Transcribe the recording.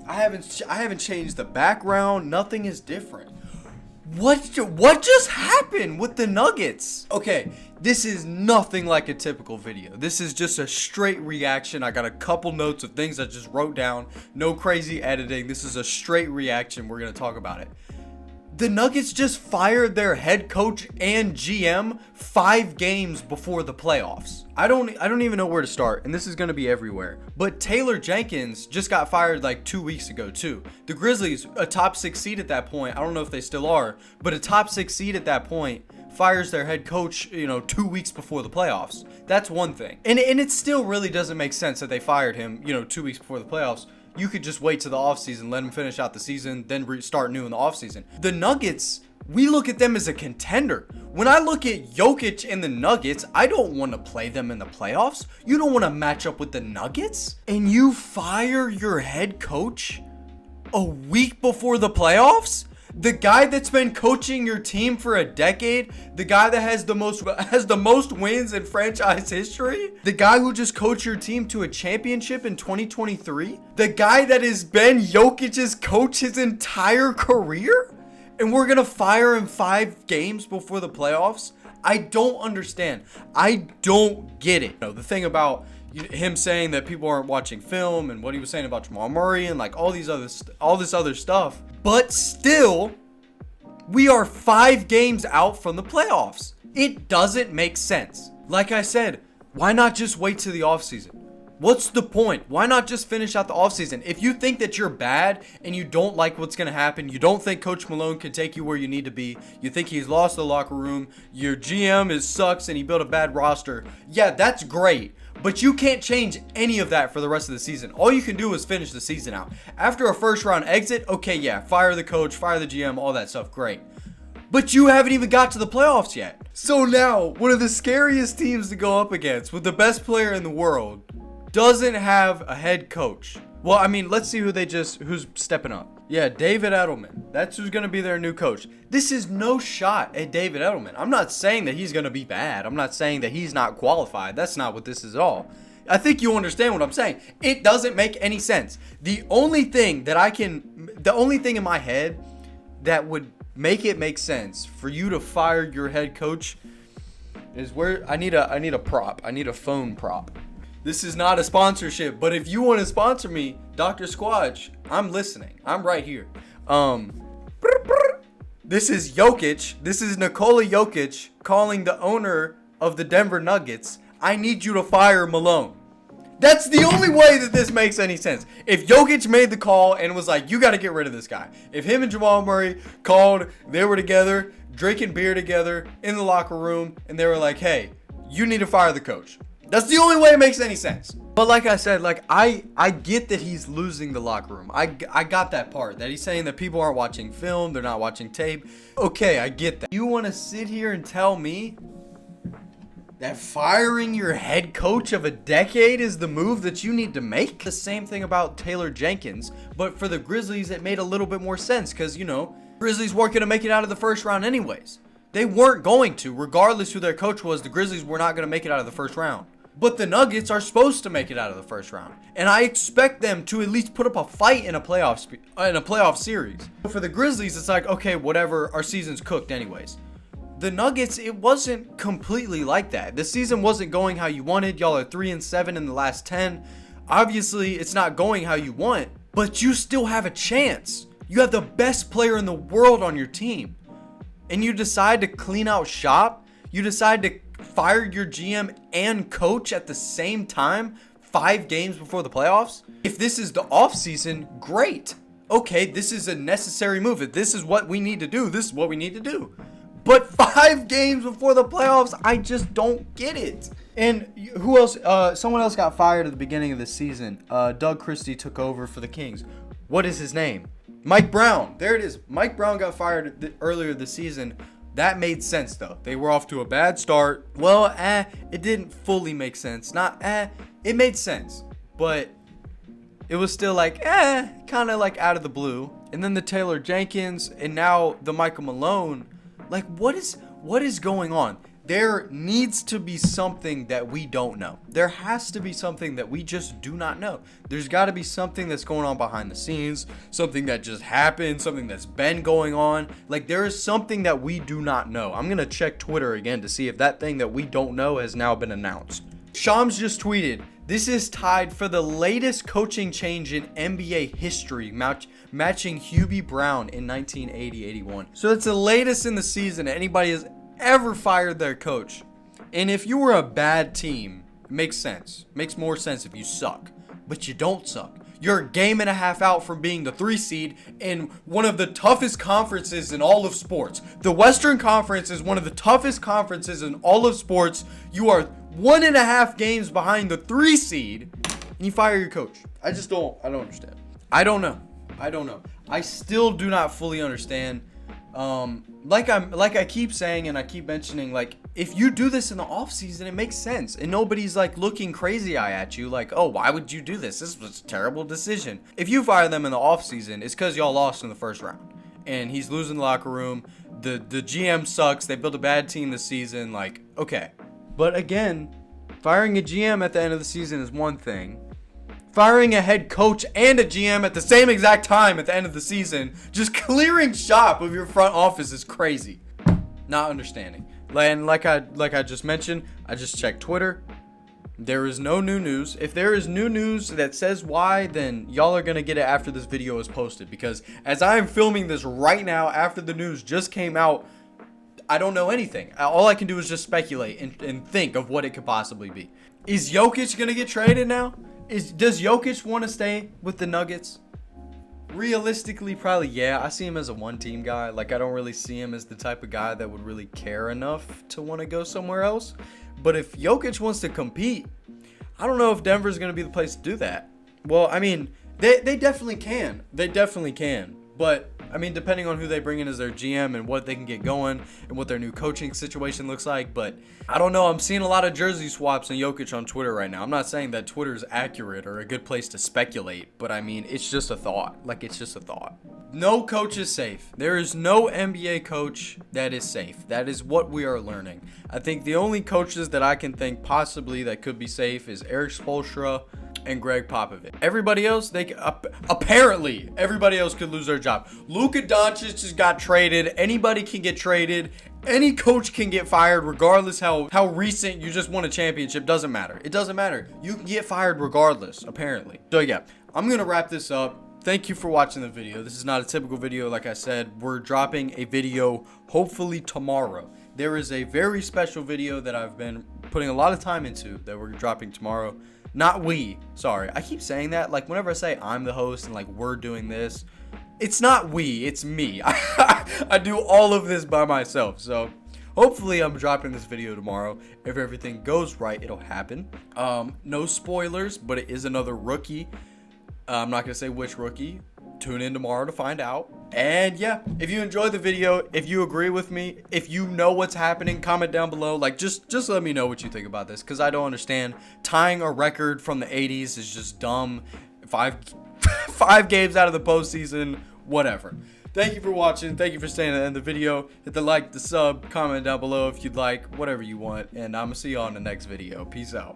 I haven't changed the background. Nothing is different. What just happened with the Nuggets? Okay, this is nothing like a typical video. This is just a straight reaction. I got a couple notes of things I just wrote down. No crazy editing. This is a straight reaction. We're going to talk about it. The Nuggets just fired their head coach and GM 5 games before the playoffs. I don't even know where to start, and this is going to be everywhere. But Taylor Jenkins just got fired like 2 weeks ago too. The Grizzlies, a top 6 seed at that point, I don't know if they still are, but a top 6 seed at that point fires their head coach, 2 weeks before the playoffs. That's one thing. And it still really doesn't make sense that they fired him, 2 weeks before the playoffs. You could just wait to the offseason, let him finish out the season, then start new in the offseason. The Nuggets, we look at them as a contender. When I look at Jokic and the Nuggets, I don't want to play them in the playoffs. You don't want to match up with the Nuggets? And you fire your head coach a week before the playoffs? The guy that's been coaching your team for a decade, the guy that has the most wins in franchise history, the guy who just coached your team to a championship in 2023, the guy that has been Jokic's coach his entire career, and we're gonna fire him 5 games before the playoffs? I don't understand. I don't get it. The thing about him saying that people aren't watching film and what he was saying about Jamal Murray and like all this other stuff. But still, we are 5 games out from the playoffs. It doesn't make sense. Like I said, why not just wait to the offseason? What's the point? Why not just finish out the offseason? If you think that you're bad and you don't like what's going to happen, you don't think Coach Malone can take you where you need to be, you think he's lost the locker room, your GM sucks and he built a bad roster, yeah, that's great. But you can't change any of that for the rest of the season. All you can do is finish the season out. After a first round exit, okay, yeah, fire the coach, fire the GM, all that stuff, great. But you haven't even got to the playoffs yet. So now, one of the scariest teams to go up against with the best player in the world doesn't have a head coach. Well, I mean, let's see who's stepping up. Yeah, David Edelman. That's who's going to be their new coach. This is no shot at David Edelman. I'm not saying that he's going to be bad. I'm not saying that he's not qualified. That's not what this is at all. I think you understand what I'm saying. It doesn't make any sense. The only thing in my head that would make it make sense for you to fire your head coach is where I need a prop. I need a phone prop. This is not a sponsorship, but if you want to sponsor me, Dr. Squatch, I'm listening. I'm right here. This is Jokic. This is Nikola Jokic calling the owner of the Denver Nuggets. I need you to fire Malone. That's the only way that this makes any sense. If Jokic made the call and was like, you got to get rid of this guy. If him and Jamal Murray called, they were together, drinking beer together in the locker room, and they were like, hey, you need to fire the coach. That's the only way it makes any sense. But like I said, I get that he's losing the locker room. I got that part. That he's saying that people aren't watching film. They're not watching tape. Okay, I get that. You want to sit here and tell me that firing your head coach of a decade is the move that you need to make? The same thing about Taylor Jenkins. But for the Grizzlies, it made a little bit more sense. Because, Grizzlies weren't going to make it out of the first round anyways. They weren't going to. Regardless who their coach was, the Grizzlies were not going to make it out of the first round. But the Nuggets are supposed to make it out of the first round. And I expect them to at least put up a fight in a playoff series. But for the Grizzlies, it's like, okay, whatever, our season's cooked anyways. The Nuggets, it wasn't completely like that. The season wasn't going how you wanted. Y'all are 3-7 in the last 10. Obviously, it's not going how you want, but you still have a chance. You have the best player in the world on your team. And you decide to clean out shop. You decide to fire your GM and coach at the same time 5 games before the playoffs. If this is the offseason, great. Okay, this is a necessary move. If this is what we need to do, this is what we need to do. But 5 games before the playoffs, I just don't get it. And who else? Someone else got fired at the beginning of the season. Doug Christie took over for the Kings. What is his name? Mike Brown. There it is. Mike Brown got fired earlier this season. That made sense, though. They were off to a bad start. Well, it didn't fully make sense. It made sense. But it was still like, kind of like out of the blue. And then the Taylor Jenkins and now the Michael Malone. Like, what is going on? There needs to be something that we don't know. There has to be something that we just do not know. There's got to be something that's going on behind the scenes, something that just happened, something that's been going on. Like, there is something that we do not know. I'm going to check Twitter again to see if that thing that we don't know has now been announced. Shams just tweeted, "This is tied for the latest coaching change in NBA history, matching Hubie Brown in 1980-81. So that's the latest in the season anybody has ever fired their coach. And if you were a bad team, it makes sense. Makes more sense if you suck. But you don't suck. You're a game and a half out from being the 3 seed in one of the toughest conferences in all of sports. The Western Conference is one of the toughest conferences in all of sports. You are 1.5 games behind the 3 seed, and you fire your coach. I don't understand. I don't know. I still do not fully understand. Like I keep saying and I keep mentioning, like, if you do this in the offseason, it makes sense. And nobody's like looking crazy eye at you like, oh, why would you do this? This was a terrible decision. If you fire them in the offseason, it's because y'all lost in the first round. And he's losing the locker room. The GM sucks. They built a bad team this season. Like, okay. But again, firing a GM at the end of the season is one thing. Firing a head coach and a GM at the same exact time at the end of the season, just clearing shop of your front office, is crazy. Not understanding. And like I just mentioned, I just checked Twitter. There is no new news. If there is new news that says why, then y'all are going to get it after this video is posted. Because as I am filming this right now, after the news just came out, I don't know anything. All I can do is just speculate and think of what it could possibly be. Is Jokic going to get traded now? Does Jokic want to stay with the Nuggets? Realistically, probably yeah. I see him as a one-team guy. Like, I don't really see him as the type of guy that would really care enough to want to go somewhere else. But if Jokic wants to compete, I don't know if Denver's going to be the place to do that. Well, I mean, they definitely can. They definitely can. But, I mean, depending on who they bring in as their GM and what they can get going and what their new coaching situation looks like. But I don't know. I'm seeing a lot of jersey swaps and Jokic on Twitter right now. I'm not saying that Twitter is accurate or a good place to speculate. But, I mean, it's just a thought. Like, it's just a thought. No coach is safe. There is no NBA coach that is safe. That is what we are learning. I think the only coaches that I can think possibly that could be safe is Eric Spoelstra and Greg Popovich. Everybody else, apparently everybody else could lose their job. Luka Doncic just got traded. Anybody can get traded. Any coach can get fired, regardless how recent you just won a championship. Doesn't matter. It doesn't matter. You can get fired regardless, apparently. So yeah, I'm gonna wrap this up. Thank you for watching the video. This is not a typical video. Like I said, we're dropping a video hopefully tomorrow. There is a very special video that I've been putting a lot of time into that we're dropping tomorrow. Not we, sorry. I keep saying that, like, whenever I say I'm the host and, like, we're doing this, it's not we, it's me. I do all of this by myself, so hopefully I'm dropping this video tomorrow. If everything goes right, it'll happen. No spoilers, but it is another rookie. I'm not going to say which rookie. Tune in tomorrow to find out. And yeah, if you enjoyed the video, if you agree with me, if you know what's happening, comment down below. Like, just let me know what you think about this, because I don't understand. Tying a record from the 80s is just dumb. Five games out of the postseason, whatever. Thank you for watching. Thank you for staying to the end of the video. Hit the like, the sub, comment down below if you'd like, whatever you want. And I'm going to see you on the next video. Peace out.